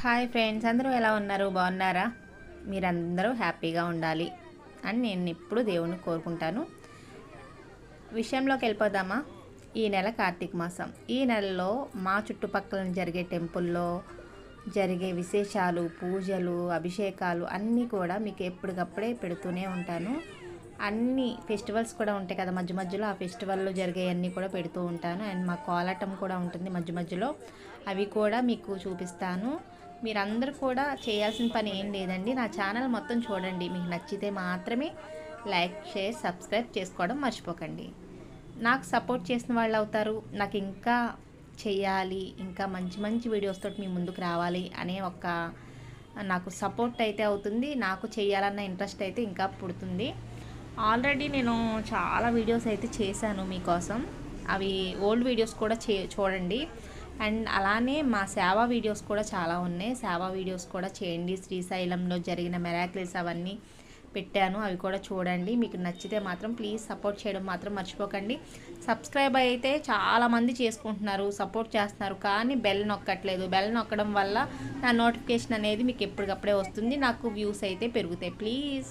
Hi friends, అందరూ ఎలా ఉన్నారు? బాగున్నారా? మీరందరూ హ్యాపీగా ఉండాలి అని నేను ఎప్పుడు దేవుణ్ణి కోరుకుంటాను. విషయంలోకి వెళ్ళిపోదామా? ఈ నెల కార్తీక మాసం. ఈ నెలలో మా చుట్టుపక్కల జరిగే టెంపుల్లో జరిగే విశేషాలు, పూజలు, అభిషేకాలు అన్నీ కూడా మీకు ఎప్పటికప్పుడే పెడుతూనే ఉంటాను. అన్ని ఫెస్టివల్స్ కూడా ఉంటాయి కదా మధ్య మధ్యలో, ఆ ఫెస్టివల్లో జరిగేవన్నీ కూడా పెడుతూ ఉంటాను. అండ్ మా కోలాటం కూడా ఉంటుంది మధ్య మధ్యలో, అవి కూడా మీకు చూపిస్తాను. మీరందరూ కూడా చేయాల్సిన పని ఏం లేదండి, నా ఛానల్ మొత్తం చూడండి. మీకు నచ్చితే మాత్రమే లైక్, షేర్, సబ్స్క్రైబ్ చేసుకోవడం మర్చిపోకండి. నాకు సపోర్ట్ చేసిన వాళ్ళు అవుతారు. నాకు ఇంకా చెయ్యాలి, ఇంకా మంచి మంచి వీడియోస్ తోటి మీ ముందుకు రావాలి అనే ఒక నాకు సపోర్ట్ అయితే అవుతుంది. నాకు చేయాలన్న ఇంట్రెస్ట్ అయితే ఇంకా పుడుతుంది. ఆల్రెడీ నేను చాలా వీడియోస్ అయితే చేశాను మీకోసం. అవి ఓల్డ్ వీడియోస్ కూడా చూడండి. అండ్ అలానే మా సేవా వీడియోస్ కూడా చాలా ఉన్నాయి. సేవా వీడియోస్ కూడా చేయండి. శ్రీశైలంలో జరిగిన మిరాకిల్స్ అవన్నీ పెట్టాను, అవి కూడా చూడండి. మీకు నచ్చితే మాత్రం ప్లీజ్ సపోర్ట్ చేయడం మాత్రం మర్చిపోకండి. సబ్స్క్రైబ్ అయితే చాలామంది చేసుకుంటున్నారు, సపోర్ట్ చేస్తున్నారు, కానీ బెల్ నొక్కట్లేదు. బెల్ నొక్కడం వల్ల నా నోటిఫికేషన్ అనేది మీకు ఎప్పటికప్పుడే వస్తుంది. నాకు వ్యూస్ అయితే పెరుగుతాయి. ప్లీజ్